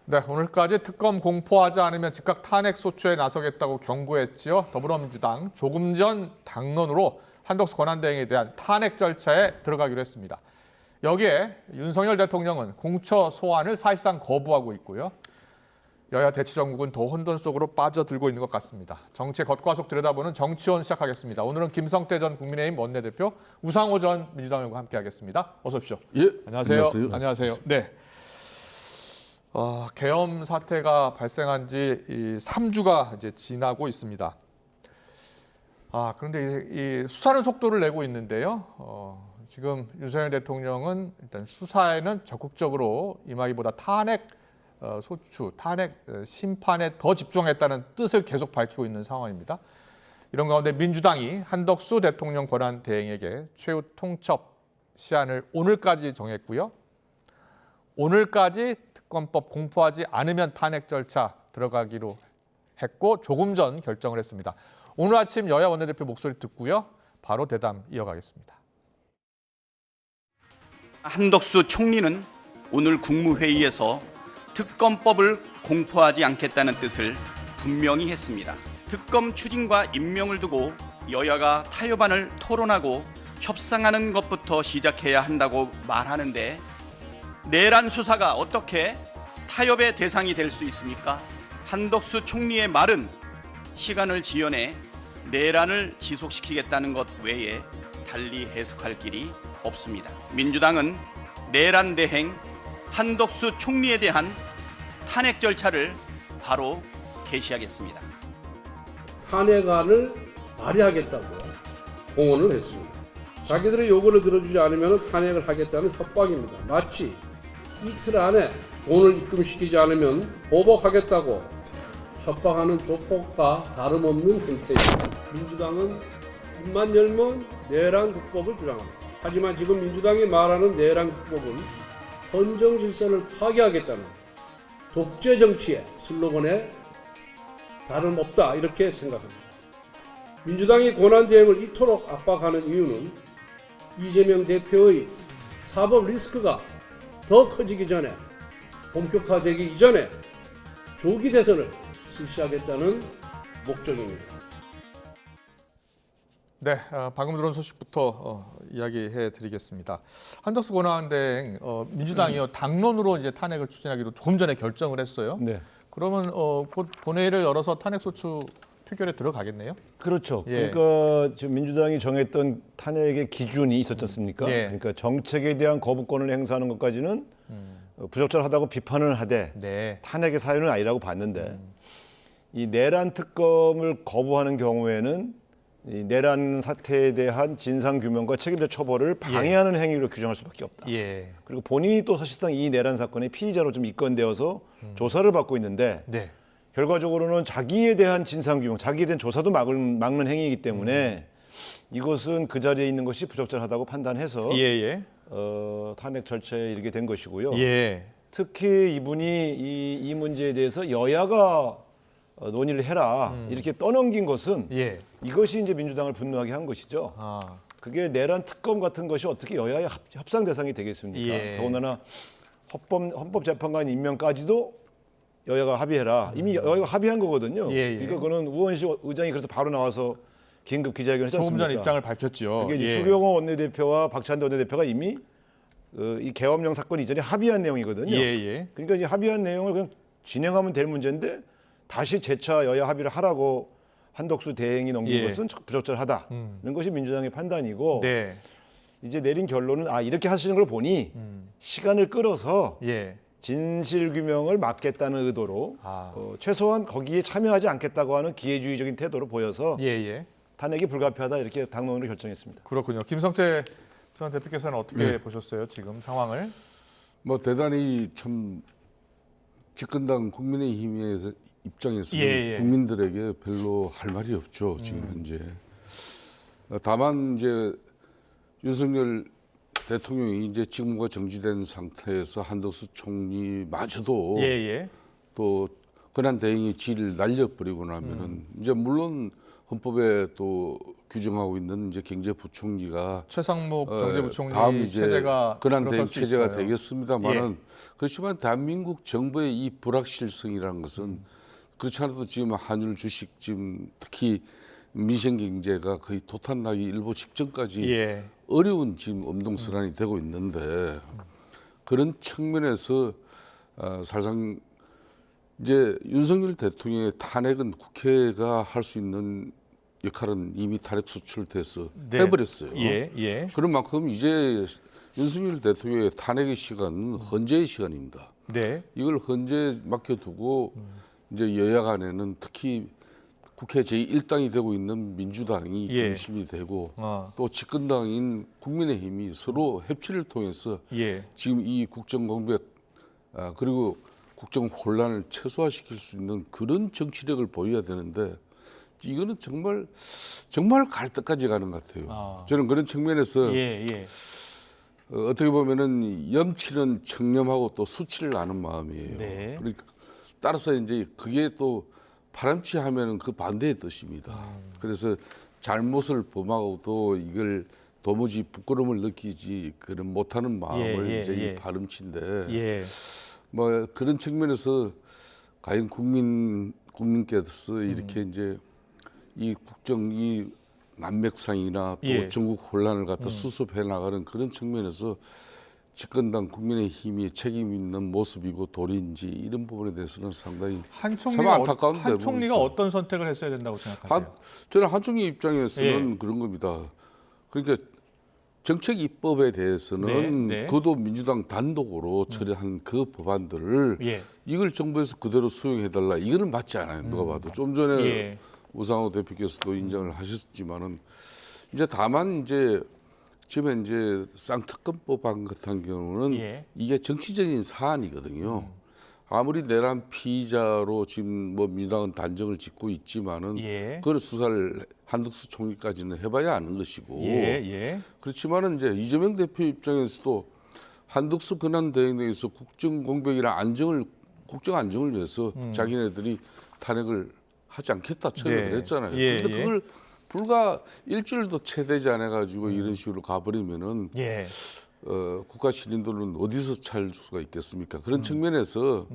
네, 오늘까지 특검 공포하지 않으면 즉각 탄핵 소추에 나서겠다고 경고했지요. 더불어민주당 조금 전 당론으로 한덕수 권한대행에 대한 탄핵 절차에 들어가기로 했습니다. 여기에 윤석열 대통령은 공처 소환을 사실상 거부하고 있고요. 여야 대치정국은 더 혼돈 속으로 빠져들고 있는 것 같습니다. 정치의 겉과속 들여다보는 정치원 시작하겠습니다. 오늘은 김성태 전 국민의힘 원내대표, 우상호 전 민주당 의원과 함께하겠습니다. 어서 오십시오. 예, 안녕하세요. 안녕하세요. 네. 계엄 사태가 발생한 지 3주가 이제 지나고 있습니다. 그런데 이 수사는 속도를 내고 있는데요. 지금 윤석열 대통령은 일단 수사에는 적극적으로 임하기보다 탄핵 소추, 탄핵 심판에 더 집중했다는 뜻을 계속 밝히고 있는 상황입니다. 이런 가운데 민주당이 한덕수 대통령 권한 대행에게 최후 통첩 시한을 오늘까지 정했고요. 오늘까지 특검법 공포하지 않으면 탄핵 절차 들어가기로 했고 조금 전 결정을 했습니다. 오늘 아침 여야 원내대표 목소리 듣고요. 바로 대담 이어가겠습니다. 한덕수 총리는 오늘 국무회의에서 특검법을 공포하지 않겠다는 뜻을 분명히 했습니다. 특검 추진과 임명을 두고 여야가 타협안을 토론하고 협상하는 것부터 시작해야 한다고 말하는데 내란 수사가 어떻게 타협의 대상이 될 수 있습니까? 한덕수 총리의 말은 시간을 지연해 내란을 지속시키겠다는 것 외에 달리 해석할 길이 없습니다. 민주당은 내란 대행 한덕수 총리에 대한 탄핵 절차를 바로 개시하겠습니다. 탄핵안을 발의하겠다고 공언을 했습니다. 자기들의 요구를 들어주지 않으면 탄핵을 하겠다는 협박입니다. 마치 이틀 안에 돈을 입금시키지 않으면 보복하겠다고 협박하는 조폭과 다름없는 형태입니다. 민주당은 입만 열면 내란 국법을 주장합니다. 하지만 지금 민주당이 말하는 내란 국법은 헌정 질서를 파괴하겠다는 독재 정치의 슬로건에 다름없다 이렇게 생각합니다. 민주당이 권한대행을 이토록 압박하는 이유는 이재명 대표의 사법 리스크가 더 커지기 전에, 본격화되기 이전에 조기 대선을 실시하겠다는 목적입니다. 네, 방금 들어온 소식부터 이야기해 드리겠습니다. 한덕수 권한대행 민주당이요 당론으로 이제 탄핵을 추진하기로 조금 전에 결정을 했어요. 네. 그러면 곧 본회의를 열어서 탄핵 소추 표결에 들어가겠네요. 그렇죠. 예. 그러니까 지금 민주당이 정했던 탄핵의 기준이 있었지 않습니까? 예. 그러니까 정책에 대한 거부권을 행사하는 것까지는 부적절하다고 비판을 하되 네. 탄핵의 사유는 아니라고 봤는데 이 내란 특검을 거부하는 경우에는 이 내란 사태에 대한 진상 규명과 책임자 처벌을 방해하는 행위로 규정할 수밖에 없다. 예. 그리고 본인이 또 사실상 이 내란 사건의 피의자로 좀 입건되어서 조사를 받고 있는데 네. 결과적으로는 자기에 대한 진상 규명, 자기에 대한 조사도 막는 행위이기 때문에 이것은 그 자리에 있는 것이 부적절하다고 판단해서 예. 탄핵 절차에 이르게 된 것이고요. 예. 특히 이분이 이 문제에 대해서 여야가 논의를 해라 이렇게 떠넘긴 것은 예. 이것이 이제 민주당을 분노하게 한 것이죠. 그게 내란 특검 같은 것이 어떻게 여야의 협상 대상이 되겠습니까? 예. 더군다나 헌법재판관 임명까지도 여야가 합의해라. 이미 여야가 합의한 거거든요. 그러니까 그거는 우원식 의장이 그래서 바로 나와서 긴급 기자회견을 했지 않습니까? 조금 전 입장을 밝혔죠. 그게 이제 추경호 원내대표와 박찬대 원내대표가 이미 이 계엄령 사건 이전에 합의한 내용이거든요. 그러니까 이제 합의한 내용을 그냥 진행하면 될 문제인데 다시 재차 여야 합의를 하라고 한덕수 대행이 넘긴 것은 부적절하다는 것이 민주당의 판단이고 네. 이제 내린 결론은 이렇게 하시는 걸 보니 시간을 끌어서 예. 진실 규명을 막겠다는 의도로 최소한 거기에 참여하지 않겠다고 하는 기회주의적인 태도로 보여서 탄핵이 불가피하다 이렇게 당론으로 결정했습니다. 그렇군요. 김성태 전 대표께서는 어떻게 보셨어요? 지금 상황을? 뭐 대단히 참 집권당 국민의힘의 입장에서는 국민들에게 별로 할 말이 없죠. 지금 현재. 다만 이제 윤석열 대통령이 이제 직무가 정지된 상태에서 한덕수 총리마저도 또 권한 대행이 지를 날려버리고 나면은 이제 물론 헌법에 또 규정하고 있는 이제 경제부총리가 최상목 경제부총리 다음 이제 체제가 근한대행 들어설 수 체제가 있어요. 되겠습니다만은 그렇지만 대한민국 정부의 이 불확실성이라는 것은 그렇지 않아도 지금 한율 주식 지금 특히 민생 경제가 거의 도탄나기 일보 직전까지 예. 어려운 지금 엄동설한이 되고 있는데 그런 측면에서 사실상 이제 윤석열 대통령의 탄핵은 국회가 할 수 있는 역할은 이미 탄핵 소출돼서 네. 해버렸어요. 예, 예. 그런 만큼 이제 윤석열 대통령의 탄핵의 시간은 헌재의 시간입니다. 네. 이걸 헌재에 맡겨두고 이제 여야 간에는 특히 국회 제1당이 되고 있는 민주당이 예. 중심이 되고 또 집권당인 국민의힘이 서로 협치를 통해서 예. 지금 이 국정 공백 그리고 국정 혼란을 최소화시킬 수 있는 그런 정치력을 보여야 되는데 이거는 정말 갈 때까지 가는 것 같아요. 저는 그런 측면에서 예, 예. 어떻게 보면은 염치는 청렴하고 또 수치를 아는 마음이에요. 네. 그러니까 따라서 이제 그게 또 파렴치하면은 그 반대의 뜻입니다. 그래서 잘못을 범하고도 이걸 도무지 부끄러움을 느끼지 그런 못하는 마음을 예, 이제 예. 이 파렴치인데 예. 뭐 그런 측면에서 과연 국민께서 이렇게 이제 이 국정 이 난맥상이나 또 예. 전국 혼란을 갖다 수습해 나가는 그런 측면에서 집권당 국민의힘이 책임 있는 모습이고 도리인지 이런 부분에 대해서는 상당히 한 참 총리가, 안타까운 한 총리가 부분이죠. 어떤 선택을 했어야 된다고 생각하세요? 저는 한 총리 입장에서는 예. 그런 겁니다. 그러니까 정책 입법에 대해서는 네, 네. 그도 민주당 단독으로 처리한 그 법안들을 예. 이걸 정부에서 그대로 수용해달라 이거는 맞지 않아요. 누가 봐도 좀 전에 예. 우상호 대표께서도 인정을 하셨지만은 이제 다만 이제 지금 이제 쌍특검법안 같은 경우는 예. 이게 정치적인 사안이거든요. 아무리 내란 피의자로 지금 뭐 민주당은 단정을 짓고 있지만은 예. 그걸 수사를 한덕수 총리까지는 해봐야 아는 것이고 예, 예. 그렇지만은 이제 이재명 대표 입장에서도 한덕수 근한대행에서 국정 공백이나 국정 안정을 위해서 자기네들이 탄핵을 하지 않겠다 처리를 네. 했잖아요. 예, 그런데 예. 그걸 불과 일주일도 채 되지 않아 가지고 이런 식으로 가버리면은 예. 국가 신인들은 어디서 찾을 수가 있겠습니까? 그런 측면에서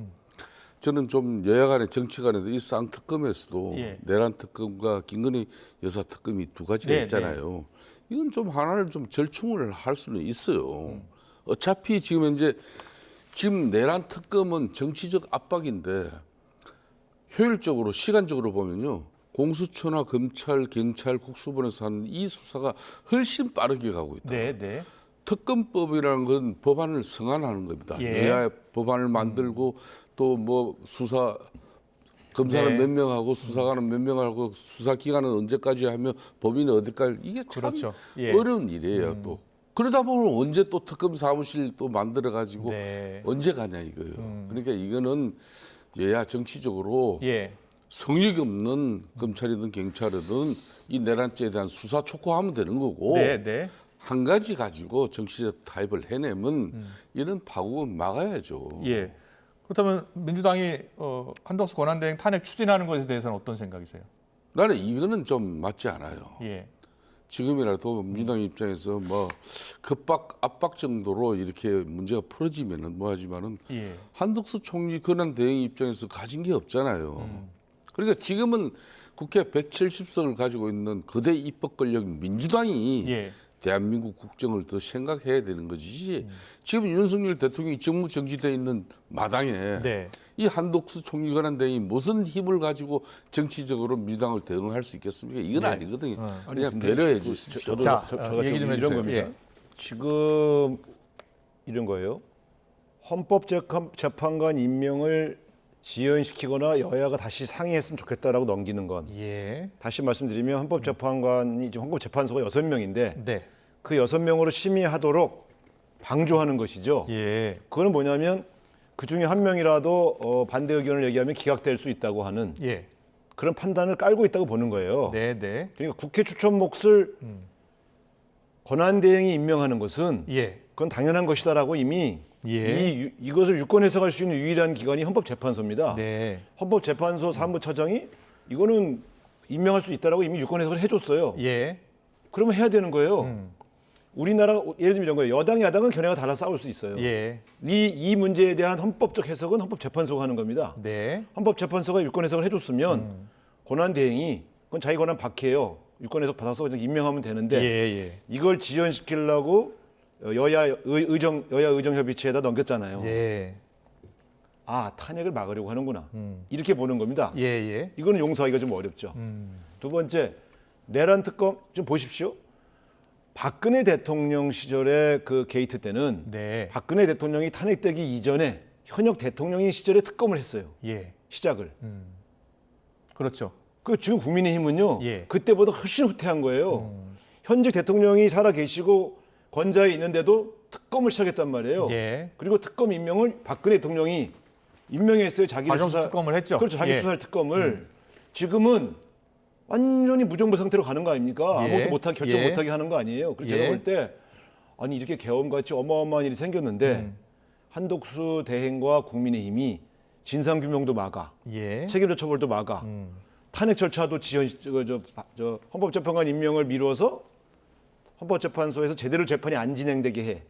저는 좀 여야 간의 정치 간에도 이 쌍특검에서도 예. 내란 특검과 김건희 여사 특검이 두 가지가 네, 있잖아요. 이건 좀 하나를 좀 절충을 할 수는 있어요. 어차피 지금 내란 특검은 정치적 압박인데 효율적으로 시간적으로 보면요. 공수처나 검찰, 경찰, 국수본에서 하는 이 수사가 훨씬 빠르게 가고 있다. 네, 네. 특검법이라는 건 법안을 성안하는 겁니다. 예. 여야 법안을 만들고 또 뭐 수사 검사는 네. 몇 명하고 수사관은 몇 명하고 수사 기간은 언제까지 하며 범인은 어디까지 이게 참 그렇죠. 예. 어려운 일이에요. 또 그러다 보면 언제 또 특검 사무실 또 만들어 가지고 네. 언제 가냐 이거예요. 그러니까 이거는 여야 정치적으로 예. 성역이 없는 검찰이든 경찰이든 이 내란죄에 대한 수사 촉구하면 되는 거고 네, 네. 한 가지 가지고 정치적 타입을 해내면 이런 파국은 막아야죠. 예. 그렇다면 민주당이 한덕수 권한대행 탄핵 추진하는 것에 대해서는 어떤 생각이세요? 나는 이거는 좀 맞지 않아요. 예. 지금이라도 민주당 입장에서 뭐 압박 정도로 이렇게 문제가 풀어지면은 뭐하지만은 예. 한덕수 총리 권한대행 입장에서 가진 게 없잖아요. 그러니까 지금은 국회 170석을 가지고 있는 거대 입법 권력 민주당이 예. 대한민국 국정을 더 생각해야 되는 것이지 지금 윤석열 대통령이 정무 정지돼 있는 마당에 네. 이 한덕수 총리 권한대행이 무슨 힘을 가지고 정치적으로 민주당을 대응할 수 있겠습니까? 이건 네. 아니거든요. 아니, 그냥 근데 배려해 주십시오. 저도 자, 제가 얘기 좀 이런 해주세요. 겁니다. 예. 지금 이런 거예요. 헌법재판관 임명을 지연시키거나 여야가 다시 상의했으면 좋겠다라고 넘기는 건 예. 다시 말씀드리면 헌법재판관이 지금 헌법재판소가 6명인데 네. 그 6명으로 심의하도록 방조하는 것이죠. 예. 그거는 뭐냐면 그 중에 한 명이라도 반대 의견을 얘기하면 기각될 수 있다고 하는 예. 그런 판단을 깔고 있다고 보는 거예요. 네, 네. 그러니까 국회 추천 몫을 권한대행이 임명하는 것은 예. 그건 당연한 것이다라고 이미 예. 이것을 유권 해석할 수 있는 유일한 기관이 헌법재판소입니다. 네. 헌법재판소 사무처장이 이거는 임명할 수 있다라고 이미 유권 해석을 해줬어요. 예. 그러면 해야 되는 거예요. 우리나라 예를 들면 이런 거예요. 여당 야당은 견해가 달라 싸울 수 있어요. 예. 이 문제에 대한 헌법적 해석은 헌법재판소가 하는 겁니다. 네. 헌법재판소가 유권 해석을 해줬으면 권한 대행이 그건 자기 권한 박해요. 유권 해석 받아서 그냥 임명하면 되는데 예. 이걸 지연시키려고 여야 의정 협의체에다 넘겼잖아요. 예. 아, 탄핵을 막으려고 하는구나. 이렇게 보는 겁니다. 예. 이거는 용서하기가 좀 어렵죠. 두 번째, 내란 특검 좀 보십시오. 박근혜 대통령 시절의 그 게이트 때는 네. 박근혜 대통령이 탄핵되기 이전에 현역 대통령이 시절에 특검을 했어요. 예. 시작을. 그렇죠. 그 지금 국민의힘은요. 예. 그때보다 훨씬 후퇴한 거예요. 현직 대통령이 살아 계시고 권좌에 있는데도 특검을 시작했단 말이에요. 예. 그리고 특검 임명을 박근혜 대통령이 임명했어요. 자기 과정수 수사 특검을 했죠. 그렇죠. 자기 예. 수사할 특검을 지금은 완전히 무정부 상태로 가는 거 아닙니까? 예. 아무것도 못하게 결정 예. 못하게 하는 거 아니에요. 그래서 예. 제가 볼 때 아니 이렇게 계엄같이 어마어마한 일이 생겼는데 한독수 대행과 국민의힘이 진상규명도 막아, 예. 책임자 처벌도 막아, 탄핵 절차도 헌법재판관 임명을 미루어서 헌법재판소에서 제대로 재판이 안 진행되게 해.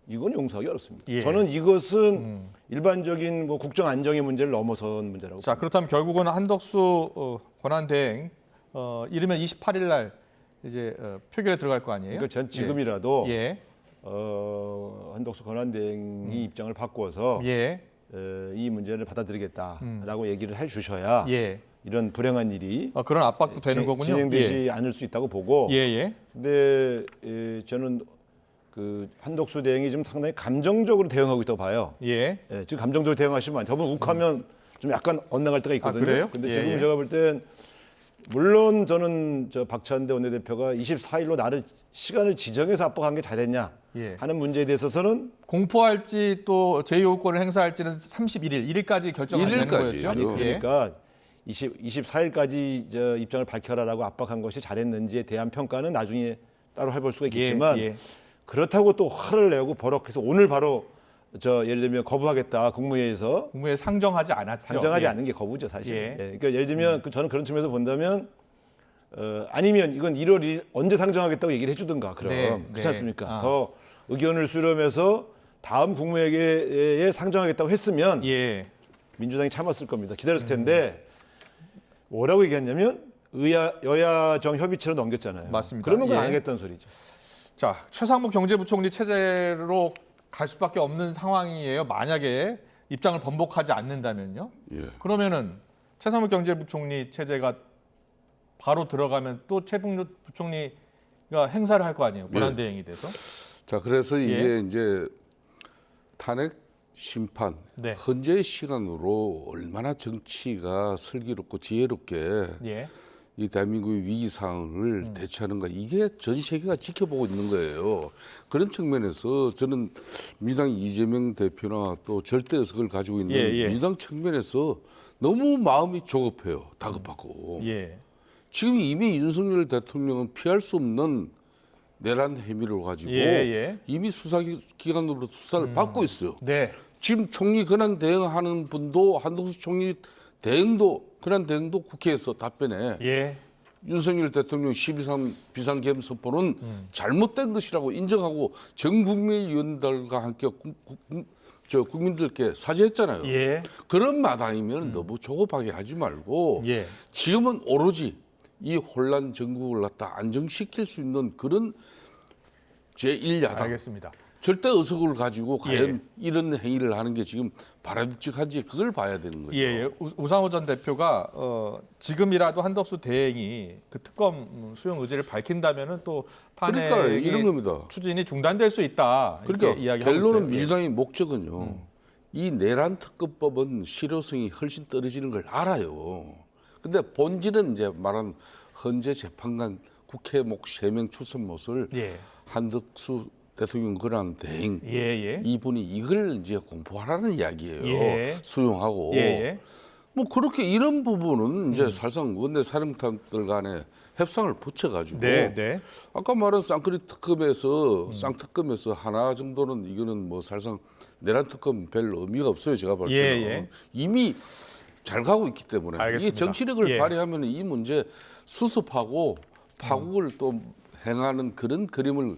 이건 용서하기 어렵습니다. 예. 저는 이것은 일반적인 뭐 국정 안정의 문제를 넘어선 문제라고. 자, 그렇다면 결국은 한덕수 권한대행 이르면 28일 날 이제 표결에 들어갈 거 아니에요? 그러니까 전 지금이라도 예. 한덕수 권한대행이 입장을 바꿔서 예. 이 문제를 받아들이겠다라고 얘기를 해주셔야 예. 이런 불행한 일이 그런 압박도 되는 거군요. 진행되지 않을 수 있다고 보고. 예. 근데 저는 그 한덕수 대행이 좀 상당히 감정적으로 대응하고 있다고 봐요. 예. 예, 지금 감정적으로 대응하시면 저분 욱하면 좀 약간 엇나갈 때가 있거든요. 그래요? 근데 예, 지금 예. 제가 볼 땐 물론 저는 저 박찬대 원내대표가 24일로 나를 시간을 지정해서 압박한 게 잘했냐 예. 하는 문제에 대해서는 공포할지 또 제2요건을 행사할지는 31일, 1일까지 결정하는 1일까지. 거였죠. 아니 예. 그러니까 24일까지 저 입장을 밝혀라라고 압박한 것이 잘했는지에 대한 평가는 나중에 따로 해볼 수가 있겠지만 예. 그렇다고 또 화를 내고 버럭해서 오늘 바로 예를 들면 거부하겠다 국무회의에서 국무회에 상정하지 않았죠. 상정하지 예. 않는 게 거부죠 사실. 예. 그러니까 예를 들면 저는 그런 측면에서 본다면 아니면 이건 1월 1일 언제 상정하겠다고 얘기를 해주든가 그럼 네, 그렇지 네. 않습니까? 더 의견을 수렴해서 다음 국무회의에 상정하겠다고 했으면 예. 민주당이 참았을 겁니다. 기다렸을 텐데 뭐라고 얘기했냐면 여야정 협의체로 넘겼잖아요. 맞습니다. 그러면 그건 예. 안 하겠다는 소리죠. 자, 최상목 경제부총리 체제로 갈 수밖에 없는 상황이에요. 만약에 입장을 번복하지 않는다면요. 예. 그러면은 최상목 경제부총리 체제가 바로 들어가면 또 최북 부총리가 행사를 할 거 아니에요. 권한대행이 돼서. 자, 그래서 이게 예. 이제 탄핵 심판 네. 헌재의 시간으로 얼마나 정치가 슬기롭고 지혜롭게 예. 이 대한민국의 위기 상황을 대처하는가 이게 전 세계가 지켜보고 있는 거예요. 그런 측면에서 저는 민주당 이재명 대표나 또 절대 의석을 가지고 있는 예. 민주당 측면에서 너무 마음이 조급해요. 다급하고. 예. 지금 이미 윤석열 대통령은 피할 수 없는 내란 혐의를 가지고 예. 이미 수사기관으로부터 수사를 받고 있어요. 네. 지금 총리 권한 대행하는 분도 한덕수 총리 권한 대행도 국회에서 답변해 예. 윤석열 대통령 12.3 비상계엄 선포는 잘못된 것이라고 인정하고 전 국민의원들과 함께 국민들께 사죄했잖아요. 예. 그런 마당이면 너무 조급하게 하지 말고 예. 지금은 오로지 이 혼란 전국을 갖다 안정시킬 수 있는 그런 제1야당 알겠습니다. 절대 의석을 가지고 과연 이런 행위를 하는 게 지금 바람직한지 그걸 봐야 되는 거죠. 예. 우상호 전 대표가 지금이라도 한덕수 대행이 그 특검 수용 의지를 밝힌다면은 또 탄핵 그러니까 이런 겁니다. 추진이 중단될 수 있다. 이렇게 그러니까 이야기하고 결론은 있어요. 민주당의 목적은요. 이 내란 특검법은 실효성이 훨씬 떨어지는 걸 알아요. 근데 본질은 이제 말한 헌재 재판관 국회 목 3명 출석 모습을 예. 한덕수 대통령 권한 대행 예. 이분이 이걸 이제 공포하라는 이야기예요. 예. 수용하고 예. 뭐 그렇게 이런 부분은 이제 사실상 원내 사령탑들 간에 협상을 붙여가지고 네. 아까 말한 쌍크리 특검에서 쌍특검에서 하나 정도는 이거는 뭐 사실상 내란 특검 별 의미가 없어요. 제가 볼 때는 예. 이미 잘 가고 있기 때문에 알겠습니다. 이게 정치력을 예. 발휘하면 이 문제 수습하고 파국을 또 행하는 그런 그림을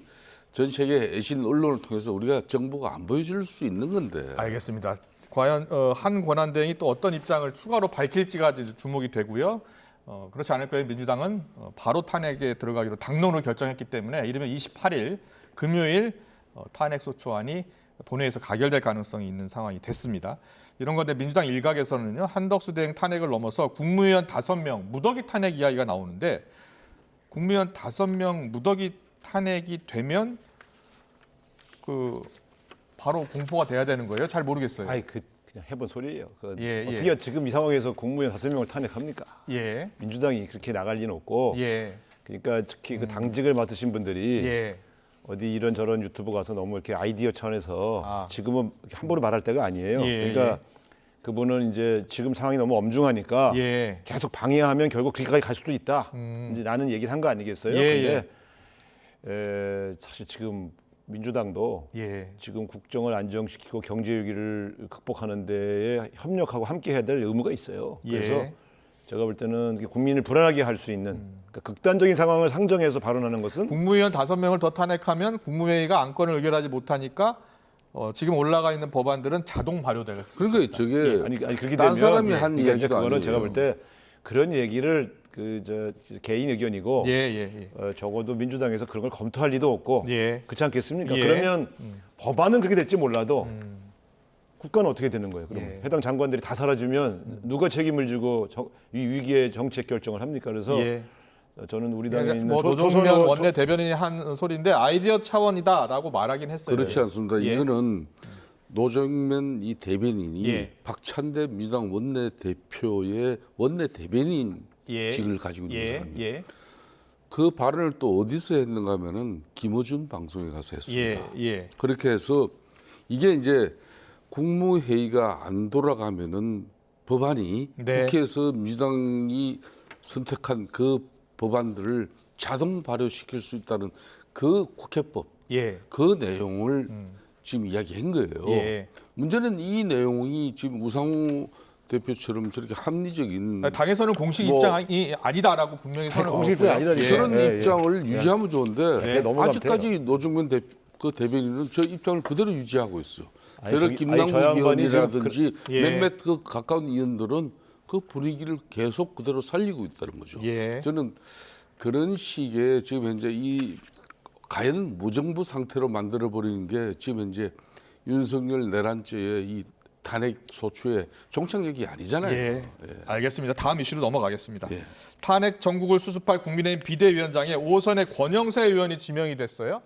전 세계 애신 언론을 통해서 우리가 정부가 안 보여줄 수 있는 건데. 알겠습니다. 과연 한 권한대행이 또 어떤 입장을 추가로 밝힐지가 이제 주목이 되고요. 그렇지 않을 거예요. 민주당은 바로 탄핵에 들어가기로 당론으로 결정했기 때문에 이르면 28일 금요일 탄핵소추안이 본회의에서 가결될 가능성이 있는 상황이 됐습니다. 이런 건데 민주당 일각에서는요. 한덕수 대행 탄핵을 넘어서 국무위원 5명 무더기 탄핵 이야기가 나오는데 국무위원 5명 무더기 탄핵이 되면 바로 공포가 돼야 되는 거예요? 잘 모르겠어요. 아이 그냥 해본 소리예요. 예, 예. 어떻게 지금 이 상황에서 국무위원 5명을 탄핵합니까? 예. 민주당이 그렇게 나갈 리는 없고. 예. 그러니까 특히 그 당직을 맡으신 분들이 예. 어디 이런저런 유튜브 가서 너무 이렇게 아이디어 차원에서 지금은 함부로 말할 때가 아니에요. 예, 그러니까 그분은 이제 지금 상황이 너무 엄중하니까 예. 계속 방해하면 결국 거기까지 갈 수도 있다. 이제 라는 얘기를 한 거 아니겠어요? 예, 근데 사실 지금 민주당도 예. 지금 국정을 안정시키고 경제 위기를 극복하는 데에 협력하고 함께 해야 될 의무가 있어요. 그래서 예. 제가 볼 때는 국민을 불안하게 할 수 있는 그러니까 극단적인 상황을 상정해서 발언하는 것은 국무위원 5명을 더 탄핵하면 국무회의가 안건을 의결하지 못하니까 지금 올라가 있는 법안들은 자동 발효될. 그러니까 저게 아니 그렇게 딴 되면 사람이 한 그러니까 이제 이야기도 그거는 아니에요. 제가 볼 때 그런 얘기를 개인 의견이고 예. 적어도 민주당에서 그런 걸 검토할 리도 없고 예. 그렇지 않겠습니까? 예. 그러면 법안은 그렇게 될지 몰라도 국가는 어떻게 되는 거예요? 그러면 예. 해당 장관들이 다 사라지면 누가 책임을 지고 이 위기의 정책 결정을 합니까? 그래서 예. 저는 우리 당에 있는 노정면 원내 대변인이 한 소리인데 아이디어 차원이다라고 말하긴 했어요. 그렇지 않습니다. 예. 이거는 노정면 이 대변인이 예. 박찬대 민주당 원내 대표의 원내 대변인 예. 직을 가지고 있는 예. 사람이에요. 예. 그 발언을 또 어디서 했는가 하면은 김어준 방송에 가서 했습니다. 예. 그렇게 해서 이게 이제 국무회의가 안 돌아가면은 법안이 네. 국회에서 민주당이 선택한 그 법안들을 자동 발효시킬 수 있다는 그 국회법 예. 그 내용을 지금 이야기한 거예요. 예. 문제는 이 내용이 지금 우상호 대표처럼 저렇게 합리적인 당에서는 공식 뭐- 입장이 아니다라고 분명히 선언하고 공식 입장이 아니라니까. 저런 예, 예. 입장을 유지하면 좋은데 넘어가면 아직까지 노정면 그 대변인은 저 입장을 그대로 유지하고 있어. 아니, 대략 저기- 김남국 아니, 저 양반이 지금 의원이라든지 예. 몇몇 그 가까운 의원들은 그 분위기를 계속 그대로 살리고 있다는 거죠. 예. 저는 그런 식의 지금 현재 이 과연 무정부 상태로 만들어 버리는 게 지금 현재 윤석열 내란죄의 이 탄핵 소추의 종착역이 아니잖아요. 예. 알겠습니다. 다음 이슈로 넘어가겠습니다. 예. 탄핵 정국을 수습할 국민의힘 비대위원장에 5선의 권영세 의원이 지명이 됐어요.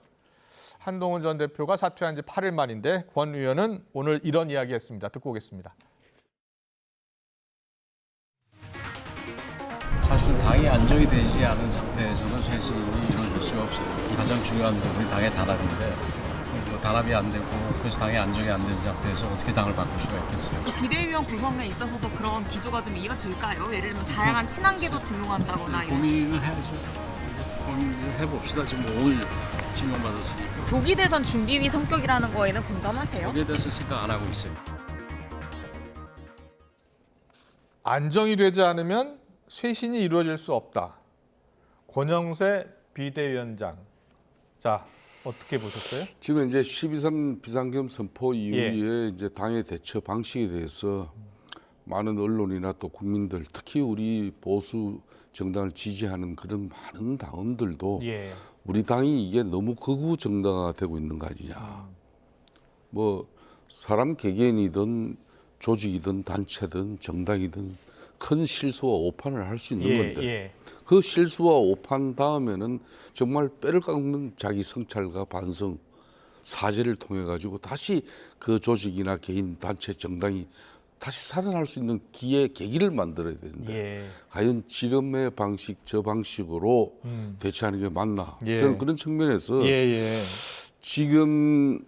한동훈 전 대표가 사퇴한 지 8일 만인데 권 의원은 오늘 이런 이야기했습니다. 듣고 오겠습니다. 사실 당이 안정이 되지 않은 상태에서는 쇄신이 이루어질 수가 없어요. 가장 중요한 부분이 당의 단합인데 단합이 안 되고 그래서 당이 안정이 안 된 상태에서 어떻게 당을 바꿀 수가 있겠어요. 비대위원 구성에 있어서도 그런 기조가 좀 이어질까요? 예를 들면 다양한 친한계도 등용한다거나 이런 식으로. 고민을 해야죠. 고민을 해봅시다. 지금 5일 지명받았으니까. 조기 대선 준비위 성격이라는 거에는 공감하세요? 거기에 대해서 생각 안 하고 있어요. 안정이 되지 않으면 쇄신이 이루어질 수 없다. 권영세 비대위원장. 자, 어떻게 보셨어요? 지금 이제 12.3 비상겸 선포 이후에 예. 이제 당의 대처 방식에 대해서 많은 언론이나 또 국민들, 특히 우리 보수 정당을 지지하는 그런 많은 당원들도 예. 우리 당이 이게 너무 극우 정당화되고 있는 거 아니냐. 뭐 사람 개개인이든 조직이든 단체든 정당이든 큰 실수와 오판을 할 수 있는 건데 예. 그 실수와 오판 다음에는 정말 뼈를 깎는 자기 성찰과 반성, 사죄를 통해 가지고 다시 그 조직이나 개인, 단체, 정당이 다시 살아날 수 있는 기회, 계기를 만들어야 되는데 예. 과연 지금의 방식, 저 방식으로 대처하는 게 맞나? 예. 저는 그런 측면에서 예. 지금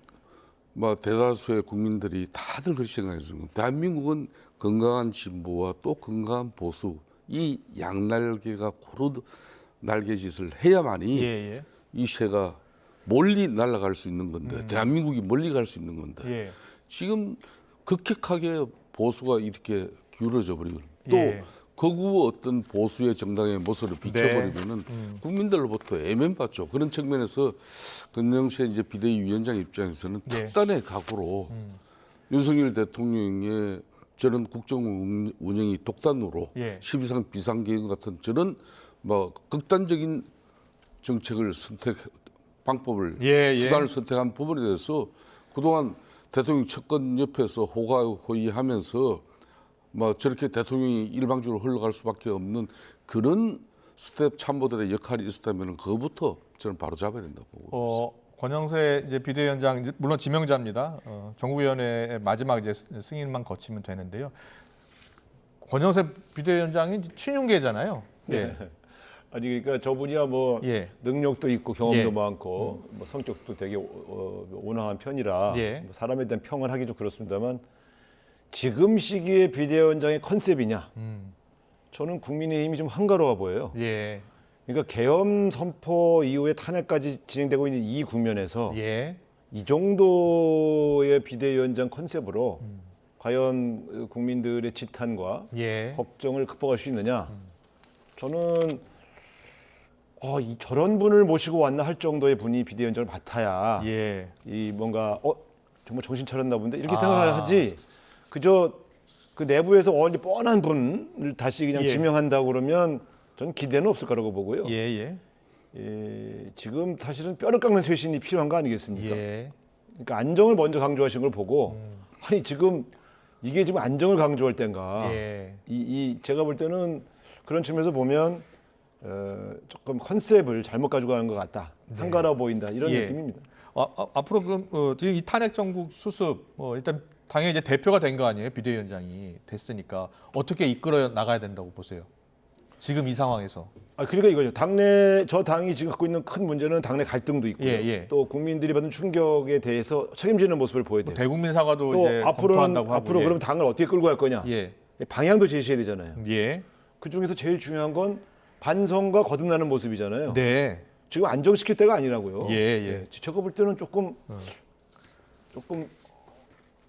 뭐 대다수의 국민들이 다들 그렇게 생각했습니다. 대한민국은 건강한 진보와 또 건강한 보수 이 양날개가 고루 날개짓을 해야만이 예. 이 새가 멀리 날아갈 수 있는 건데 대한민국이 멀리 갈 수 있는 건데 예. 지금 급격하게 보수가 이렇게 기울어져 버리고 또 예. 거구 어떤 보수의 정당의 모습을 비춰버리면은 국민들로부터 애면받죠. 그런 측면에서 권영세 이제 비대위 위원장 입장에서는 예. 특단의 각오로 윤석열 대통령의 저런 국정 운영이 독단으로 예. 12상 비상계획 같은 저런 뭐 극단적인 정책을 방법을 예, 예. 수단을 선택한 부분에 대해서 그동안 대통령 측근 옆에서 호가호위하면서 뭐 저렇게 대통령이 일방적으로 흘러갈 수밖에 없는 그런 스텝 참모들의 역할이 있었다면 그거부터 저는 바로 잡아야 된다고 보고 있습니다. 권영세 이제 비대위원장 물론 지명자입니다. 정부위원회의 마지막 이제 승인만 거치면 되는데요. 권영세 비대위원장이 친윤계잖아요. 예. 아니 그러니까 저분이야 뭐 예. 능력도 있고 경험도 예. 많고 뭐 성격도 되게 온화한 편이라 예. 뭐 사람에 대한 평을 하기 좀 그렇습니다만 지금 시기에 비대위원장의 컨셉이냐? 저는 국민의힘이 좀 한가로워 보여요. 예. 그러니까 계엄 선포 이후에 탄핵까지 진행되고 있는 이 국면에서 예. 이 정도의 비대위원장 컨셉으로 과연 국민들의 지탄과 예. 걱정을 극복할 수 있느냐? 저는 저런 분을 모시고 왔나 할 정도의 분이 비대위원장을 맡아야 예. 이 뭔가 정말 정신 차렸나 본데 이렇게 생각하지. 그저 그 내부에서 어디 뻔한 분을 다시 그냥 예. 지명한다고 그러면 저는 기대는 없을 거라고 보고요. 예. 지금 사실은 뼈를 깎는 쇄신이 필요한 거 아니겠습니까? 예. 그러니까 안정을 먼저 강조하신 걸 보고 아니 지금 이게 지금 안정을 강조할 때인가? 예. 제가 볼 때는 그런 측면에서 보면 조금 컨셉을 잘못 가져가는 것 같다. 한가로워 보인다. 이런 예. 느낌입니다. 앞으로 그럼 지금 이 탄핵 정국 수습 일단 당연히 이제 대표가 된 거 아니에요? 비대위원장이 됐으니까 어떻게 이끌어 나가야 된다고 보세요? 지금 이 상황에서. 그러니까 이거죠. 저 당이 지금 갖고 있는 큰 문제는 당내 갈등도 있고요. 예. 또 국민들이 받은 충격에 대해서 책임지는 모습을 보여야 돼요. 대국민 사과도 또 이제 검토한다고 하고. 앞으로 그럼 당을 어떻게 끌고 갈 거냐? 예. 방향도 제시해야 되잖아요. 예. 그 중에서 제일 중요한 건 반성과 거듭나는 모습이잖아요. 네. 지금 안정시킬 때가 아니라고요. 예. 제가 볼 때는 조금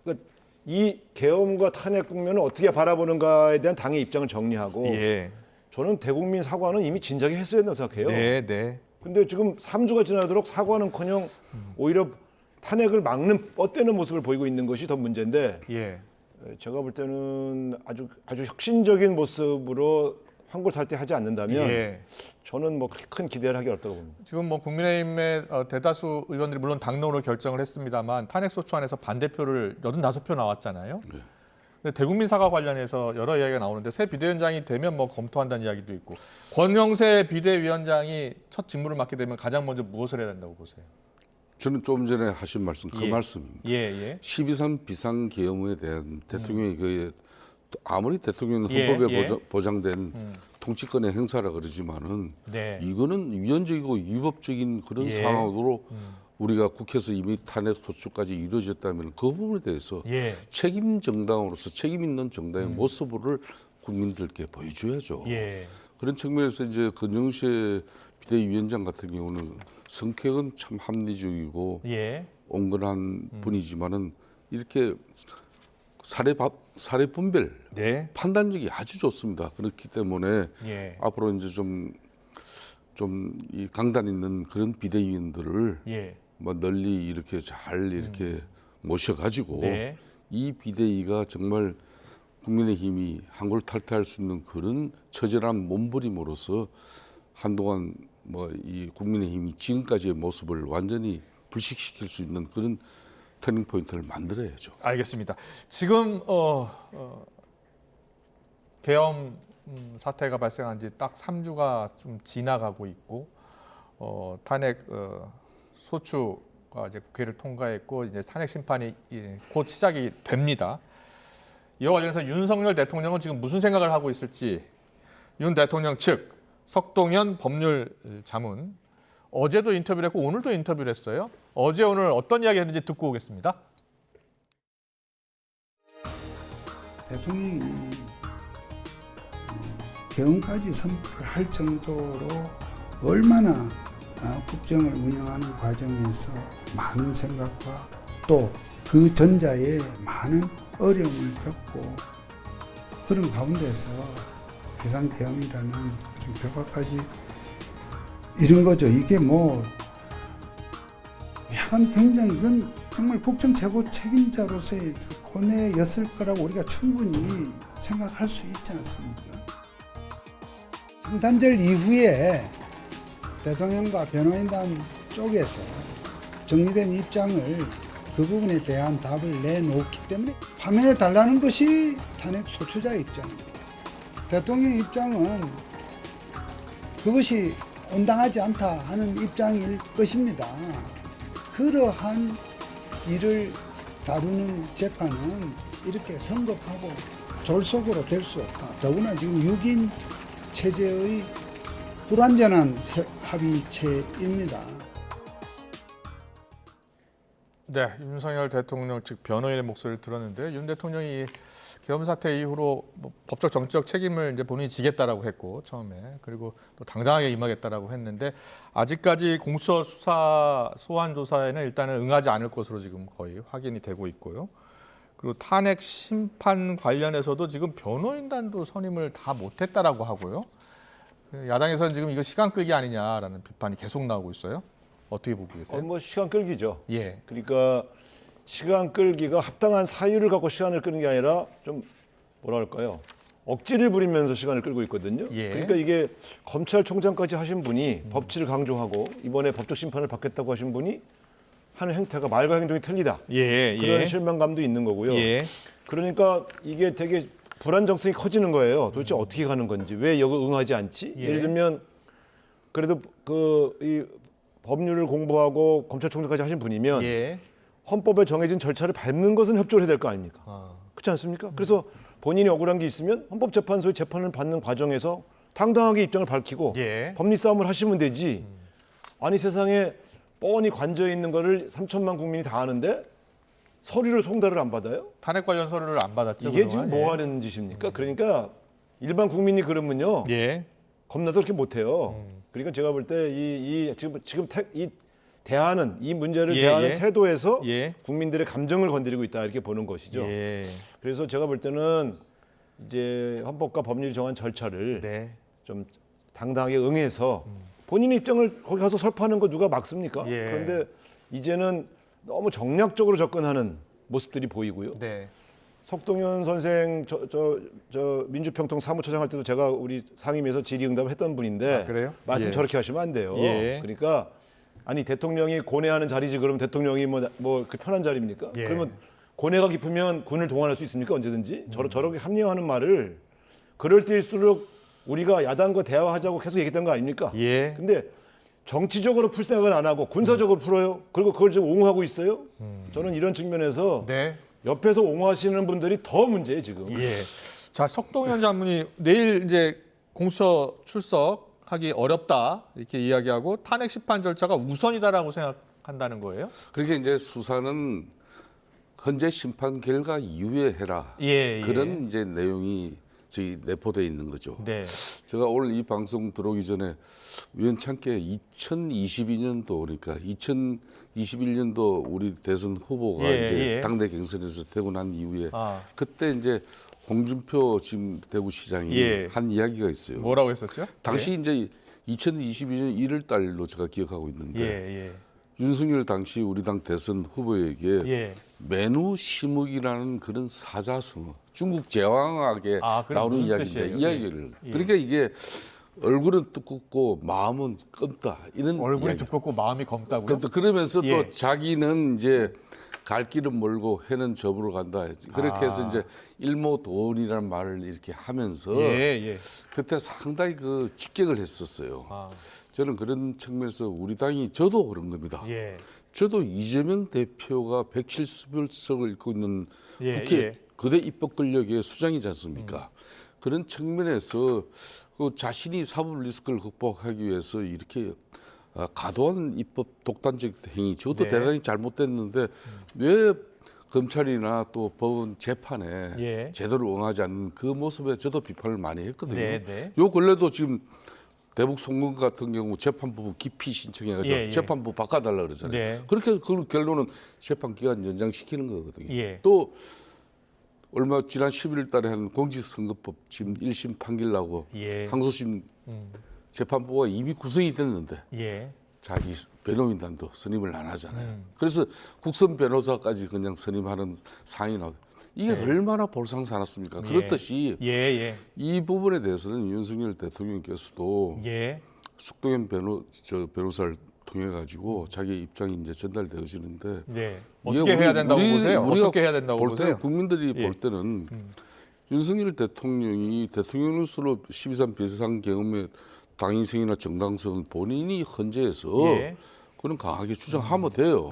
그러니까 이 계엄과 탄핵 국면을 어떻게 바라보는가에 대한 당의 입장을 정리하고 예. 저는 대국민 사과는 이미 진작에 했어야 된다고 생각해요. 네. 근데 지금 3주가 지나도록 사과는커녕 오히려 탄핵을 막는 뻗대는 모습을 보이고 있는 것이 더 문제인데 예. 제가 볼 때는 아주 혁신적인 모습으로 환골탈퇴하지 않는다면 예. 저는 뭐 그렇게 큰 기대를 하기 어렵다고 봅니다. 지금 뭐 국민의힘의 대다수 의원들이 물론 당론으로 결정을 했습니다만 탄핵 소추안에서 반대표를 85표 나왔잖아요. 네. 근데 대국민 사과 관련해서 여러 이야기가 나오는데 새 비대위원장이 되면 뭐 검토한다는 이야기도 있고 권영세 비대위원장이 첫 직무를 맡게 되면 가장 먼저 무엇을 해야 된다고 보세요? 저는 조금 전에 하신 말씀 그 예. 말씀입니다. 예. 12.3 비상계엄에 대한 대통령이 그 아무리 대통령은 예, 헌법에 예. 보장된 통치권의 행사라 그러지만은 네. 이거는 위헌적이고 위법적인 그런 예. 상황으로 우리가 국회에서 이미 탄핵 소추까지 이루어졌다면 그 부분에 대해서 예. 책임 정당으로서 책임 있는 정당의 모습을 국민들께 보여줘야죠. 예. 그런 측면에서 이제 권영세 비대위원장 같은 경우는 성격은 참 합리적이고 예. 온건한 분이지만은 이렇게 사례 분별 네. 판단력이 아주 좋습니다. 그렇기 때문에 예. 앞으로 이제 좀 이 강단 있는 그런 비대위원들을 예. 뭐 널리 이렇게 잘 이렇게 모셔가지고 네. 이 비대위가 정말 국민의힘이 한골탈퇴할 수 있는 그런 처절한 몸부림으로써 한동안 뭐 이 국민의힘이 지금까지의 모습을 완전히 불식시킬 수 있는 그런 터닝 포인트를 만들어야죠. 알겠습니다. 지금 계엄 사태가 발생한 지 딱 3주가 좀 지나가고 있고 탄핵 소추가 이제 국회를 통과했고 이제 탄핵 심판이 곧 시작이 됩니다. 이와 관련해서 윤석열 대통령은 지금 무슨 생각을 하고 있을지 윤 대통령 측 석동현 법률 자문 어제도 인터뷰를 했고 오늘도 인터뷰를 했어요. 어제 오늘 어떤 이야기 했는지 듣고 오겠습니다. 대통령이 계엄까지 선포를 할 정도로 얼마나 국정을 운영하는 과정에서 많은 생각과 또 그 전자에 많은 어려움을 겪고 그런 가운데서 비상계엄이라는 그런 결과까지 이런 거죠. 이게 뭐 야간 병장 이건 정말 국정 최고 책임자로서의 고뇌였을 거라고 우리가 충분히 생각할 수 있지 않습니까? 성탄절 이후에 대통령과 변호인단 쪽에서 정리된 입장을 그 부분에 대한 답을 내놓기 때문에 파면해 달라는 것이 탄핵 소추자의 입장입니다. 대통령 입장은 그것이 온당하지 않다 하는 입장일 것입니다. 그러한 일을 다루는 재판은 이렇게 성급하고 졸속으로 될 수 없다. 더구나 지금 6인 체제의 불완전한 합의체입니다. 네, 윤석열 대통령 측 변호인의 목소리를 들었는데 윤 대통령이 계엄 사태 이후로 뭐 법적 정치적 책임을 이제 본인이 지겠다라고 했고 처음에 그리고 또 당당하게 임하겠다라고 했는데 아직까지 공수처 수사 소환 조사에는 일단은 응하지 않을 것으로 지금 거의 확인이 되고 있고요. 그리고 탄핵 심판 관련해서도 지금 변호인단도 선임을 다 못했다라고 하고요. 야당에서는 지금 이거 시간 끌기 아니냐라는 비판이 계속 나오고 있어요. 어떻게 보고 계세요? 뭐 시간 끌기죠. 예. 그러니까 시간 끌기가 합당한 사유를 갖고 시간을 끄는 게 아니라 좀 뭐라 할까요? 억지를 부리면서 시간을 끌고 있거든요. 예. 그러니까 이게 검찰총장까지 하신 분이 법치를 강조하고 이번에 법적 심판을 받겠다고 하신 분이 하는 행태가 말과 행동이 틀리다. 예, 그런 실망감도 있는 거고요. 예. 그러니까 이게 되게 불안정성이 커지는 거예요. 도대체 어떻게 가는 건지, 왜 여기 응하지 않지? 예. 예를 들면 그래도 이 법률을 공부하고 검찰총장까지 하신 분이면 예. 헌법에 정해진 절차를 밟는 것은 협조를 해야 될 거 아닙니까? 아. 그렇지 않습니까? 그래서 본인이 억울한 게 있으면 헌법재판소의 재판을 받는 과정에서 당당하게 입장을 밝히고 예. 법리 싸움을 하시면 되지. 아니 세상에 뻔히 관저 있는 거를 3천만 국민이 다 아는데 서류를 송달을 안 받아요? 탄핵 관련 서류를 안 받았죠. 이게 그동안? 지금 뭐 하는 짓입니까? 그러니까 일반 국민이 그러면요. 예. 겁나서 그렇게 못 해요. 그러니까 제가 볼 때 이 대안은 이 문제를 예, 대하는 예. 태도에서 예. 국민들의 감정을 건드리고 있다 이렇게 보는 것이죠. 예. 그래서 제가 볼 때는 이제 헌법과 법률이 정한 절차를 네. 좀 당당하게 응해서 본인의 입장을 거기 가서 설파하는 거 누가 막습니까? 예. 그런데 이제는 너무 정략적으로 접근하는 모습들이 보이고요. 네. 석동현 선생 저 민주평통 사무처장 할 때도 제가 우리 상임위에서 질의응답을 했던 분인데 아, 그래요? 말씀 예. 저렇게 하시면 안 돼요. 예. 그러니까 아니 대통령이 고뇌하는 자리지 그러면 대통령이 뭐 그 편한 자리입니까? 예. 그러면 고뇌가 깊으면 군을 동원할 수 있습니까? 언제든지 저렇게 합리화하는 말을 그럴 때일수록 우리가 야당과 대화하자고 계속 얘기했던 거 아닙니까? 예. 근데 정치적으로 풀 생각은 안 하고 군사적으로 풀어요. 그리고 그걸 지금 옹호하고 있어요. 저는 이런 측면에서 네. 옆에서 옹호하시는 분들이 더 문제예요 지금. 예. 자, 석동현 장군이 내일 이제 공수처 출석하기 어렵다 이렇게 이야기하고 탄핵 심판 절차가 우선이다라고 생각한다는 거예요? 그러니까 이제 수사는 헌재 심판 결과 이후에 해라. 예, 예. 그런 이제 내용이 저희 내포되어 있는 거죠. 네. 제가 오늘 이 방송 들어오기 전에 우연찮게 2022년도 그러니까 2021년도 우리 대선 후보가 예, 이제 예. 당내 경선에서 되고 난 이후에 아. 그때 이제 홍준표 지금 대구시장이 예. 한 이야기가 있어요. 뭐라고 했었죠? 당시 이제 2022년 1월 달로 제가 기억하고 있는데 예, 예. 윤석열 당시 우리 당 대선 후보에게 예. 매누 시묵이라는 그런 사자성어 중국 제왕하게 아, 그럼 나오는 무슨 이야기인데 뜻이에요? 이야기를 예. 그러니까 이게 얼굴은 두껍고 마음은 검다 이런 얼굴이 이야기. 두껍고 마음이 검다고요? 검다. 그러면서 예. 또 자기는 이제 갈 길은 멀고 해는 접으로 간다. 그렇게 해서 이제 일모도원이라는 말을 이렇게 하면서 예, 예. 그때 상당히 그 직격을 했었어요. 아. 저는 그런 측면에서 우리 당이 저도 그런 겁니다. 예. 저도 이재명 대표가 170석을 잃고 있는 예, 국회 예. 거대 입법 권력의 수장이지 않습니까? 그런 측면에서 그 자신이 사법 리스크를 극복하기 위해서 이렇게 과도한 입법 독단적 행위, 저도 네. 대단히 잘못됐는데 왜 검찰이나 또 법원 재판에 예. 제대로 응하지 않는 그 모습에 저도 비판을 많이 했거든요. 네, 네. 요 근래도 지금 대북 송금 같은 경우 재판부 깊이 신청해가지고 예, 예. 재판부 바꿔달라 그러잖아요. 네. 그렇게 해서 그 결론은 재판 기간 연장시키는 거거든요. 예. 또 얼마 지난 11월 달에 한 공직선거법 지금 1심 판결 나고 예. 항소심 재판부가 이미 구성이 됐는데 예. 자기 변호인단도 선임을 안 하잖아요. 그래서 국선 변호사까지 그냥 선임하는 상황이 나오고 이게 얼마나 볼상사납습니까? 그렇듯이 이 부분에 대해서는 윤석열 대통령께서도 숙동현 변호사를 통해 가지고 자기 입장이 이제 전달되어지는데 어떻게 해야 된다고 보세요? 어떻게 해야 된다고 볼 때는 보세요? 국민들이 볼 때는 윤석열 대통령이 대통령으로서 12.3 비상 경험의 당인성이나 정당성을 본인이 헌재에서 그런 강하게 주장하면 돼요.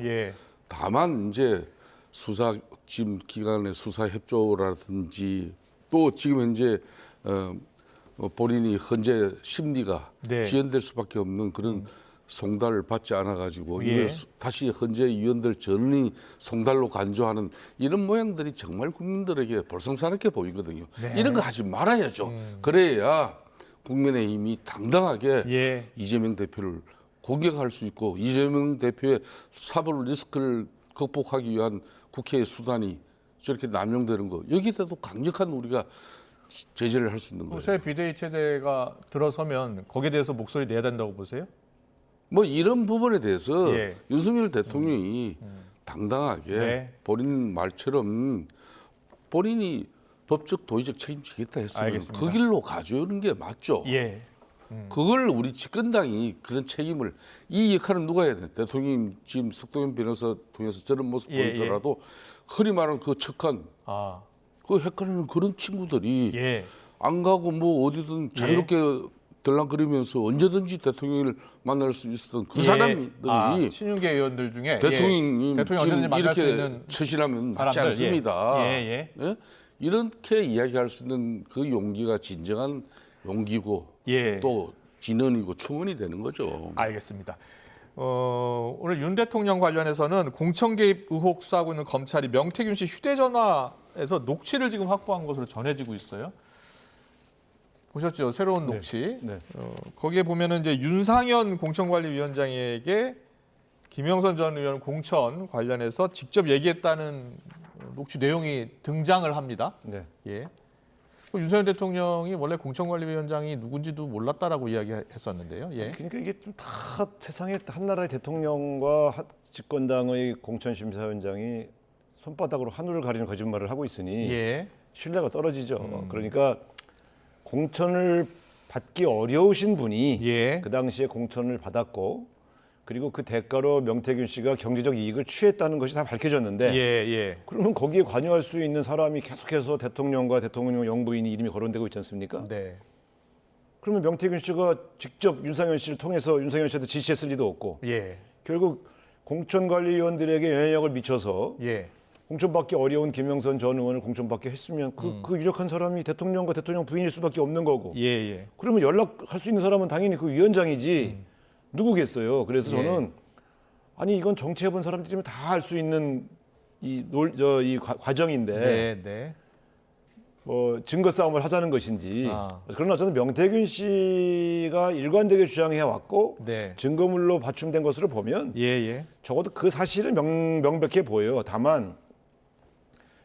다만 이제 수사팀 기관의 수사 협조라든지 또 지금 현재 본인이 헌재 심리가 지연될 수밖에 없는 그런 송달을 받지 않아 가지고 이걸 다시 헌재 위원들 전원이 송달로 간주하는 이런 모양들이 정말 국민들에게 볼상사납게 보이거든요. 이런 거 하지 말아야죠. 그래야 국민의힘이 당당하게 이재명 대표를 공격할 수 있고 이재명 대표의 사법 리스크를 극복하기 위한 국회의 수단이 저렇게 남용되는 거 여기에도 강력한 우리가 제재를 할 수 있는 거예요. 새 비대위 체제가 들어서면 거기에 대해서 목소리 내야 된다고 보세요? 뭐 이런 부분에 대해서 윤석열 대통령이 당당하게 본인 말처럼 본인이 법적 도의적 책임지겠다 했으면 알겠습니다. 그 길로 가져오는 게 맞죠. 그걸 우리 집권당이 그런 책임을 이 역할은 누가 해야 돼? 대통령이 지금 석동현 변호사 통해서 저런 모습 보이더라도 흔히 말하는 그 척한 그 헷갈리는 그런 친구들이 안 가고 뭐 어디든 자유롭게 들락거리면서 언제든지 대통령을 만날 수 있었던 그 사람들이 친윤계 의원들 중에 대통령이 대통령 지금 언제든지 만날 수 이렇게 있는 처신하면 맞지 사람들, 않습니다. 예? 이렇게 이야기할 수 있는 그 용기가 진정한 용기고 또 진언이고 충언이 되는 거죠. 알겠습니다. 오늘 윤 대통령 관련해서는 공천 개입 의혹 수사하고 있는 검찰이 명태균 씨 휴대전화에서 녹취를 지금 확보한 것으로 전해지고 있어요. 보셨죠? 새로운 녹취. 거기에 보면은 이제 윤상현 공천관리위원장에게 김영선 전 의원 공천 관련해서 직접 얘기했다는 녹취 내용이 등장을 합니다. 윤석열 대통령이 원래 공천관리위원장이 누군지도 몰랐다라고 이야기했었는데요. 그러니까 이게 좀 다 세상에 한 나라의 대통령과 집권당의 공천심사위원장이 손바닥으로 하늘을 가리는 거짓말을 하고 있으니 신뢰가 떨어지죠. 그러니까 공천을 받기 어려우신 분이 그 당시에 공천을 받았고 그리고 그 대가로 명태균 씨가 경제적 이익을 취했다는 것이 다 밝혀졌는데 그러면 거기에 관여할 수 있는 사람이 계속해서 대통령과 대통령 영부인이 이름이 거론되고 있지 않습니까? 그러면 명태균 씨가 직접 윤상현 씨를 통해서 윤상현 씨한테 지시했을 리도 없고 결국 공천관리위원들에게 영향력을 미쳐서 공천받기 어려운 김영선 전 의원을 공천받게 했으면 그 유력한 사람이 대통령과 대통령 부인일 수밖에 없는 거고 그러면 연락할 수 있는 사람은 당연히 그 위원장이지 누구겠어요. 그래서 저는 아니 이건 정치해본 사람들이면 다 알 수 있는 이 과정인데 뭐 증거 싸움을 하자는 것인지 그러나 저는 명태균 씨가 일관되게 주장해 왔고 증거물로 받침된 것으로 보면 적어도 그 사실은 명백해 보여요. 다만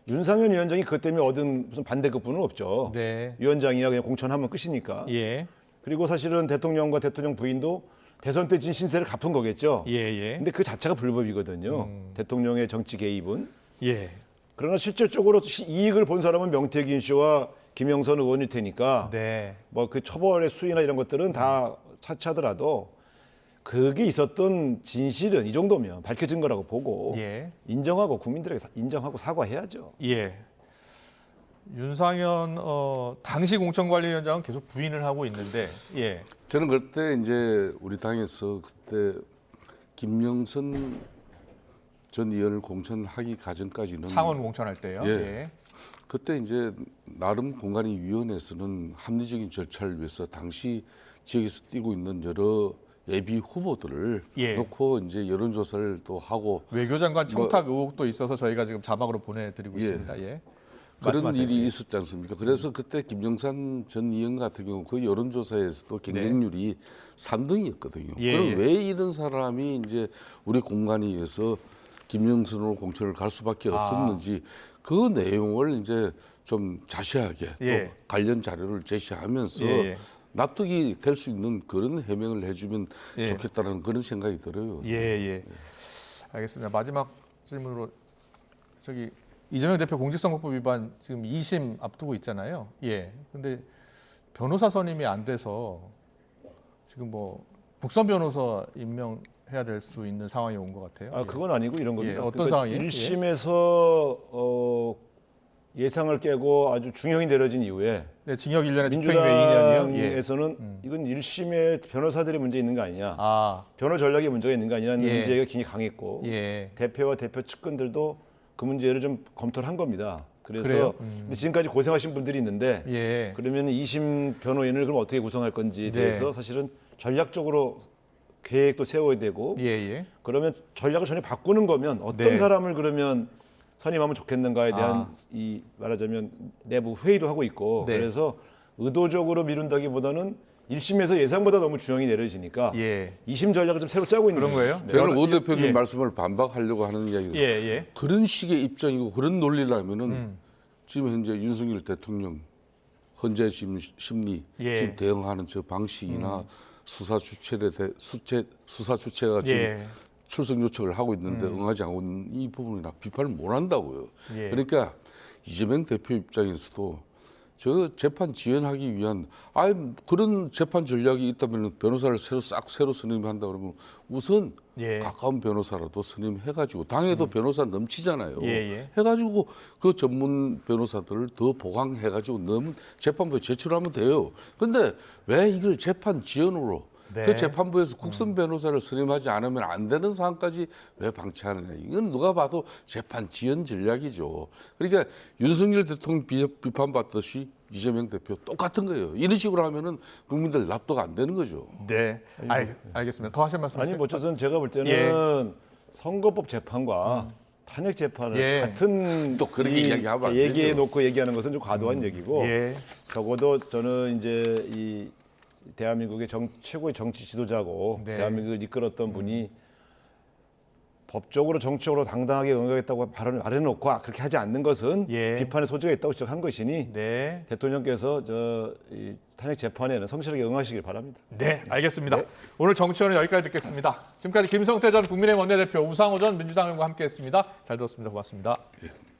윤상현 위원장이 그것 때문에 얻은 무슨 반대급부는 없죠. 위원장이야 그냥 공천하면 끝이니까. 그리고 사실은 대통령과 대통령 부인도 대선 때 진 신세를 갚은 거겠죠. 근데 그 자체가 불법이거든요. 대통령의 정치 개입은. 그러나 실질적으로 이익을 본 사람은 명태균 씨와 김영선 의원일 테니까 뭐 그 처벌의 수위나 이런 것들은 다 차치하더라도 그게 있었던 진실은 이 정도면 밝혀진 거라고 보고 인정하고 국민들에게 인정하고 사과해야죠. 윤상현 당시 공천관리위원장은 계속 부인을 하고 있는데 저는 그때 이제 우리 당에서 그때 김영선 전 의원을 공천하기 과정까지는 창원 공천할 때요. 그때 이제 나름 공관위위원회에서는 합리적인 절차를 위해서 당시 지역에서 뛰고 있는 여러 예비 후보들을 놓고 이제 여론조사를 또 하고 외교장관 청탁 의혹도 있어서 저희가 지금 자막으로 보내드리고 있습니다. 그런 말씀하세요. 일이 있었지 않습니까? 그래서 그때 김영삼 전 의원 같은 경우 그 여론조사에서도 경쟁률이 3등이었거든요. 그럼 왜 이런 사람이 이제 우리 공관위에서 김영선으로 공천을 갈 수밖에 없었는지 그 내용을 이제 좀 자세하게 예. 또 관련 자료를 제시하면서 예. 납득이 될 수 있는 그런 해명을 해주면 예. 좋겠다는 그런 생각이 들어요. 예. 알겠습니다. 마지막 질문으로 저기 이재명 대표 공직선거법 위반 지금 2심 앞두고 있잖아요. 예. 근데 변호사 선임이 안 돼서 지금 뭐 국선 변호사 임명해야 될 수 있는 상황이 온 것 같아요. 아, 그건 아니고 이런 겁니다. 예, 어떤 상황이에요? 1심에서 예상을 깨고 아주 중형이 내려진 이후에 네, 징역 1년에 집행유예 2년이요. 예. 민주당에서는 이건 1심에 변호사들이 문제 있는 거 아니냐, 아, 변호 전략에 문제가 있는 거 아니냐는 예. 문제가 굉장히 강했고 예. 대표와 대표 측근들도 그 문제를 좀 검토를 한 겁니다. 그래서 그래요? 근데 지금까지 고생하신 분들이 있는데 예. 그러면 2심 변호인을 그럼 어떻게 구성할 건지에 네. 대해서 사실은 전략적으로 계획도 세워야 되고 예. 그러면 전략을 전혀 바꾸는 거면 어떤 네. 사람을 그러면 선임하면 좋겠는가에 대한 이 말하자면 내부 회의도 하고 있고 네. 그래서 의도적으로 미룬다기보다는 1심에서 예상보다 너무 중형이 내려지니까 예. 2심 전략을 좀 새로 짜고 있는 그런 거예요? 네. 저는 오 대표님 예. 말씀을 반박하려고 하는 이야기입니다. 예. 그런 식의 입장이고 그런 논리라면은 지금 현재 윤석열 대통령 현재 지금 심리 예. 지금 대응하는 저 방식이나 수사 주체가 지금 예. 출석 요청을 하고 있는데 응하지 않고 있는 이 부분이나 비판을 못 한다고요. 예. 그러니까 이재명 대표 입장에서도 저 재판 지연하기 위한 그런 재판 전략이 있다면 변호사를 새로 선임한다 그러면 우선 예. 가까운 변호사라도 선임해가지고 당에도 변호사 넘치잖아요. 예. 해가지고 그 전문 변호사들을 더 보강해가지고 재판부에 제출하면 돼요. 근데 왜 이걸 재판 지연으로 네. 그 재판부에서 국선 변호사를 선임하지 않으면 안 되는 상황까지 왜 방치하느냐. 이건 누가 봐도 재판 지연 전략이죠. 그러니까 윤석열 대통령 비판받듯이 이재명 대표 똑같은 거예요. 이런 식으로 하면은 국민들 납득 안 되는 거죠. 네. 알겠습니다. 더 하실 말씀 아니 있으세요? 뭐 어쨌든 제가 볼 때는 예. 선거법 재판과 탄핵 재판을 예. 같은 또 그렇게 이야기하면 안 얘기해 되죠. 놓고 얘기하는 것은 좀 과도한 얘기고 예. 적어도 저는 이제 이 대한민국의 최고의 정치 지도자고 네. 대한민국을 이끌었던 분이 법적으로 정치적으로 당당하게 응하겠다고 말해놓고 그렇게 하지 않는 것은 예. 비판의 소지가 있다고 지적한 것이니 네. 대통령께서 이 탄핵 재판에는 성실하게 응하시길 바랍니다. 네, 알겠습니다. 오늘 정치원은 여기까지 듣겠습니다. 지금까지 김성태 전 국민의힘 원내대표, 우상호 전 민주당 의원과 함께했습니다. 잘 들었습니다. 고맙습니다. 예.